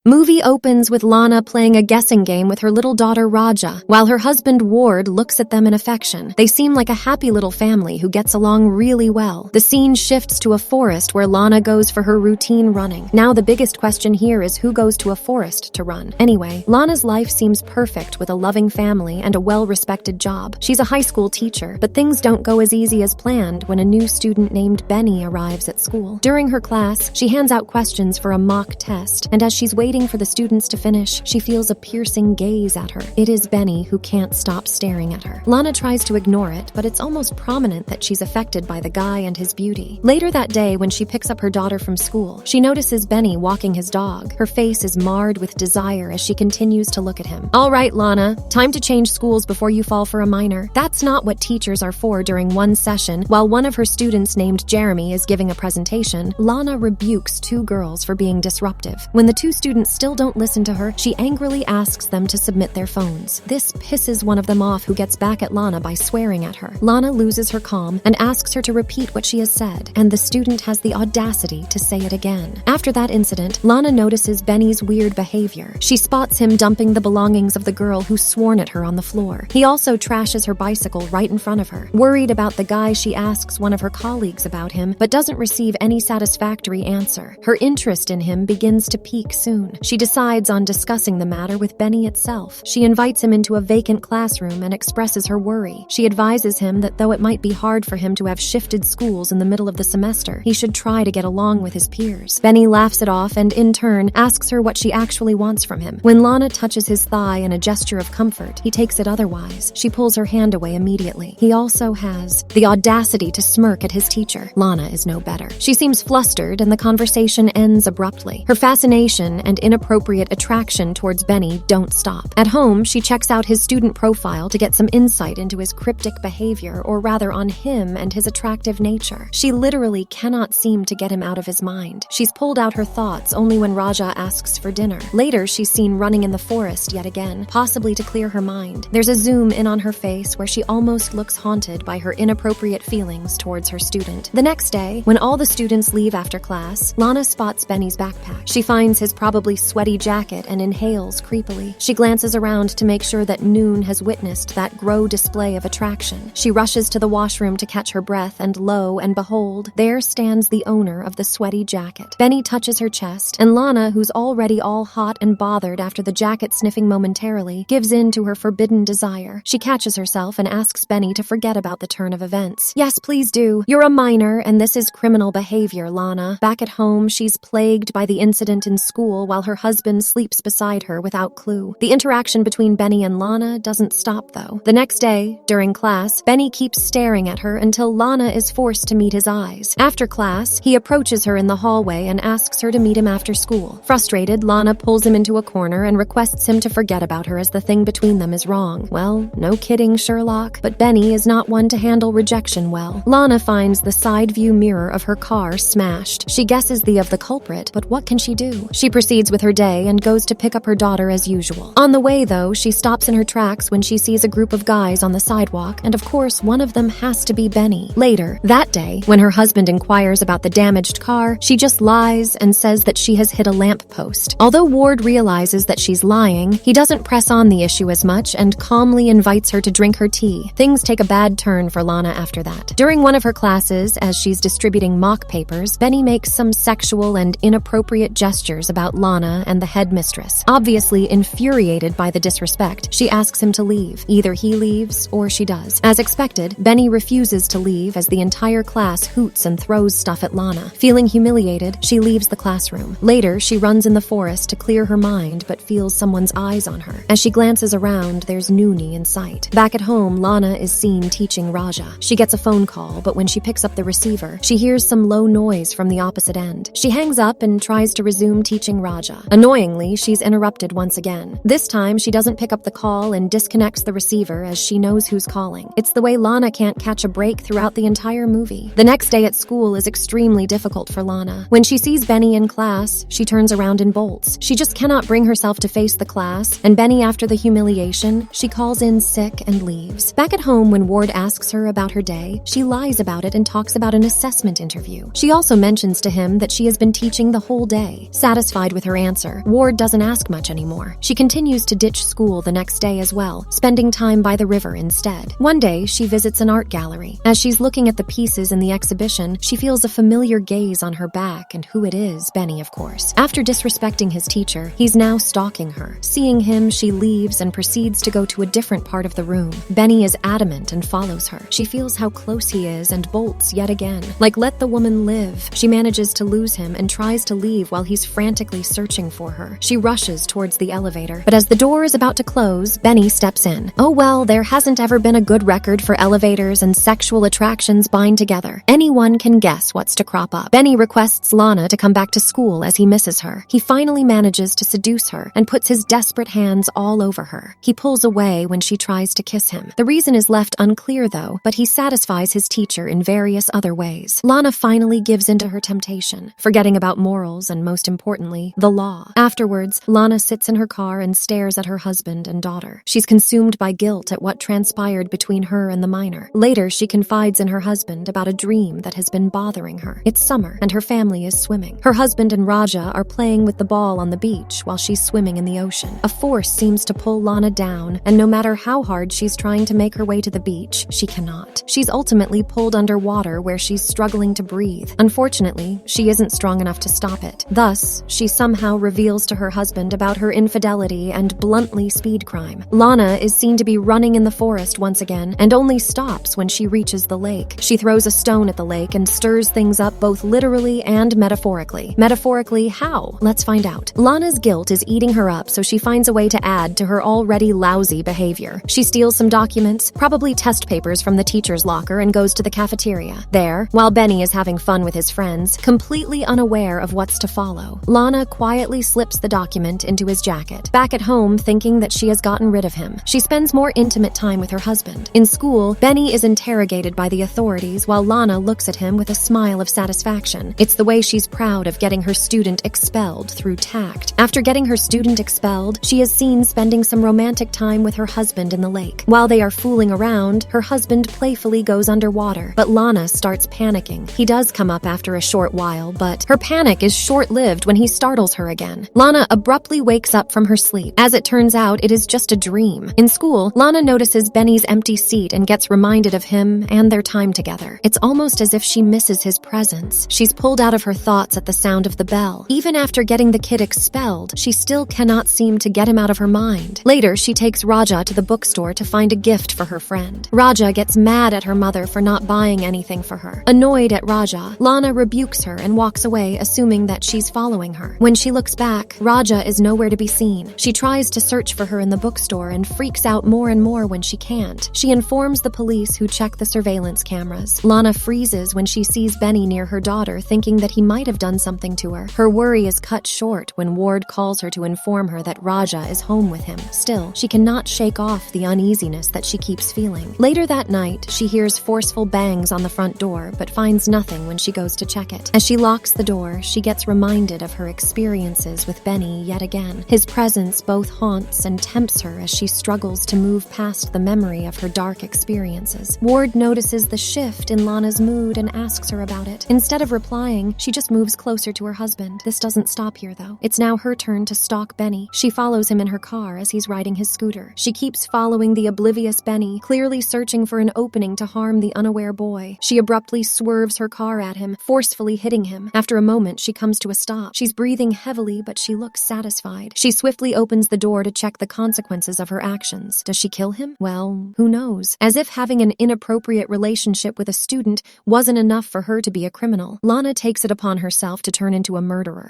Movie opens with Lana playing a guessing game with her little daughter Raja, while her husband Ward looks at them in affection. They seem like a happy little family who gets along really well. The scene shifts to a forest where Lana goes for her routine running. Now the biggest question here is who goes to a forest to run? Anyway, Lana's life seems perfect with a loving family and a well-respected job. She's a high school teacher, but things don't go as easy as planned when a new student named Benny arrives at school. During her class, she hands out questions for a mock test, and as she's waiting for the students to finish, she feels a piercing gaze at her. It is Benny who can't stop staring at her. Lana tries to ignore it, but it's almost prominent that she's affected by the guy and his beauty. Later that day, when she picks up her daughter from school, she notices Benny walking his dog. Her face is marred with desire as she continues to look at him. "All right, Lana, time to change schools before you fall for a minor." That's not what teachers are for. During one session, while one of her students named Jeremy is giving a presentation, Lana rebukes two girls for being disruptive. When the two students still don't listen to her, she angrily asks them to submit their phones. This pisses one of them off, who gets back at Lana by swearing at her. Lana loses her calm and asks her to repeat what she has said, and the student has the audacity to say it again. After that incident, Lana notices Benny's weird behavior. She spots him dumping the belongings of the girl who's sworn at her on the floor. He also trashes her bicycle right in front of her. Worried about the guy, she asks one of her colleagues about him, but doesn't receive any satisfactory answer. Her interest in him begins to peak soon. She decides on discussing the matter with Benny itself. She invites him into a vacant classroom and expresses her worry. She advises him that though it might be hard for him to have shifted schools in the middle of the semester, he should try to get along with his peers. Benny laughs it off and, in turn, asks her what she actually wants from him. When Lana touches his thigh in a gesture of comfort, he takes it otherwise. She pulls her hand away immediately. He also has the audacity to smirk at his teacher. Lana is no better. She seems flustered and the conversation ends abruptly. Her fascination and inappropriate attraction towards Benny don't stop. At home, she checks out his student profile to get some insight into his cryptic behavior, or rather on him and his attractive nature. She literally cannot seem to get him out of his mind. She's pulled out her thoughts only when Raja asks for dinner. Later, she's seen running in the forest yet again, possibly to clear her mind. There's a zoom in on her face where she almost looks haunted by her inappropriate feelings towards her student. The next day, when all the students leave after class, Lana spots Benny's backpack. She finds his probably sweaty jacket and inhales creepily. She glances around to make sure that Noon has witnessed that gross display of attraction. She rushes to the washroom to catch her breath, and lo and behold, there stands the owner of the sweaty jacket. Benny touches her chest, and Lana, who's already all hot and bothered after the jacket sniffing momentarily, gives in to her forbidden desire. She catches herself and asks Benny to forget about the turn of events. "Yes, please do. You're a minor, and this is criminal behavior, Lana." Back at home, she's plagued by the incident in school while her husband sleeps beside her without clue. The interaction between Benny and Lana doesn't stop, though. The next day, during class, Benny keeps staring at her until Lana is forced to meet his eyes. After class, he approaches her in the hallway and asks her to meet him after school. Frustrated, Lana pulls him into a corner and requests him to forget about her as the thing between them is wrong. Well, no kidding, Sherlock, but Benny is not one to handle rejection well. Lana finds the side view mirror of her car smashed. She guesses the culprit, but what can she do? She proceeds with her day and goes to pick up her daughter as usual. On the way, though, she stops in her tracks when she sees a group of guys on the sidewalk, and of course, one of them has to be Benny. Later, that day, when her husband inquires about the damaged car, she just lies and says that she has hit a lamppost. Although Ward realizes that she's lying, he doesn't press on the issue as much and calmly invites her to drink her tea. Things take a bad turn for Lana after that. During one of her classes, as she's distributing mock papers, Benny makes some sexual and inappropriate gestures about Lana and the headmistress. Obviously infuriated by the disrespect, she asks him to leave. Either he leaves or she does. As expected, Benny refuses to leave as the entire class hoots and throws stuff at Lana. Feeling humiliated, she leaves the classroom. Later, she runs in the forest to clear her mind but feels someone's eyes on her. As she glances around, there's Nooni in sight. Back at home, Lana is seen teaching Raja. She gets a phone call, but when she picks up the receiver, she hears some low noise from the opposite end. She hangs up and tries to resume teaching Raja. Annoyingly, she's interrupted once again. This time, she doesn't pick up the call and disconnects the receiver as she knows who's calling. It's the way Lana can't catch a break throughout the entire movie. The next day at school is extremely difficult for Lana. When she sees Benny in class, she turns around and bolts. She just cannot bring herself to face the class, and Benny, after the humiliation, she calls in sick and leaves. Back at home, when Ward asks her about her day, she lies about it and talks about an assessment interview. She also mentions to him that she has been teaching the whole day. Satisfied with her her answer, Ward doesn't ask much anymore. She continues to ditch school the next day as well, spending time by the river instead. One day, she visits an art gallery. As she's looking at the pieces in the exhibition, she feels a familiar gaze on her back, and who it is, Benny, of course. After disrespecting his teacher, he's now stalking her. Seeing him, she leaves and proceeds to go to a different part of the room. Benny is adamant and follows her. She feels how close he is and bolts yet again. Like, let the woman live. She manages to lose him and tries to leave while he's frantically searching for her. She rushes towards the elevator, but as the door is about to close, Benny steps in. Oh well, there hasn't ever been a good record for elevators and sexual attractions bind together. Anyone can guess what's to crop up. Benny requests Lana to come back to school as he misses her. He finally manages to seduce her and puts his desperate hands all over her. He pulls away when she tries to kiss him. The reason is left unclear though, but he satisfies his teacher in various other ways. Lana finally gives into her temptation, forgetting about morals and, most importantly, the law. Afterwards, Lana sits in her car and stares at her husband and daughter. She's consumed by guilt at what transpired between her and the minor. Later, she confides in her husband about a dream that has been bothering her. It's summer, and her family is swimming. Her husband and Raja are playing with the ball on the beach while she's swimming in the ocean. A force seems to pull Lana down, and no matter how hard she's trying to make her way to the beach, she cannot. She's ultimately pulled underwater where she's struggling to breathe. Unfortunately, she isn't strong enough to stop it. Thus, she somehow reveals to her husband about her infidelity and bluntly speed crime. Lana is seen to be running in the forest once again and only stops when she reaches the lake. She throws a stone at the lake and stirs things up both literally and metaphorically. Metaphorically, how? Let's find out. Lana's guilt is eating her up, so she finds a way to add to her already lousy behavior. She steals some documents, probably test papers from the teacher's locker, and goes to the cafeteria. There, while Benny is having fun with his friends, completely unaware of what's to follow, Lana quietly slips the document into his jacket. Back at home, thinking that she has gotten rid of him, she spends more intimate time with her husband. In school, Benny is interrogated by the authorities while Lana looks at him with a smile of satisfaction. It's the way she's proud of getting her student expelled through tact. After getting her student expelled, she is seen spending some romantic time with her husband in the lake. While they are fooling around, her husband playfully goes underwater, but Lana starts panicking. He does come up after a short while, but her panic is short-lived when he startles her again. Lana abruptly wakes up from her sleep. As it turns out, it is just a dream. In school, Lana notices Benny's empty seat and gets reminded of him and their time together. It's almost as if she misses his presence. She's pulled out of her thoughts at the sound of the bell. Even after getting the kid expelled, she still cannot seem to get him out of her mind. Later, she takes Raja to the bookstore to find a gift for her friend. Raja gets mad at her mother for not buying anything for her. Annoyed at Raja, Lana rebukes her and walks away, assuming that she's following her. When she looks back, Raja is nowhere to be seen. She tries to search for her in the bookstore and freaks out more and more when she can't. She informs the police, who check the surveillance cameras. Lana freezes when she sees Benny near her daughter, thinking that he might have done something to her. Her worry is cut short when Ward calls her to inform her that Raja is home with him. Still, she cannot shake off the uneasiness that she keeps feeling. Later that night, she hears forceful bangs on the front door, but finds nothing when she goes to check it. As she locks the door, she gets reminded of her experiences with Benny yet again. His presence both haunts and tempts her as she struggles to move past the memory of her dark experiences. Ward notices the shift in Lana's mood and asks her about it. Instead of replying, she just moves closer to her husband. This doesn't stop here, though. It's now her turn to stalk Benny. She follows him in her car as he's riding his scooter. She keeps following the oblivious Benny, clearly searching for an opening to harm the unaware boy. She abruptly swerves her car at him, forcefully hitting him. After a moment, she comes to a stop. She's breathing heavily, but she looks satisfied. She swiftly opens the door to check the consequences of her actions. Does she kill him? Well, who knows? As if having an inappropriate relationship with a student wasn't enough for her to be a criminal, Lana takes it upon herself to turn into a murderer.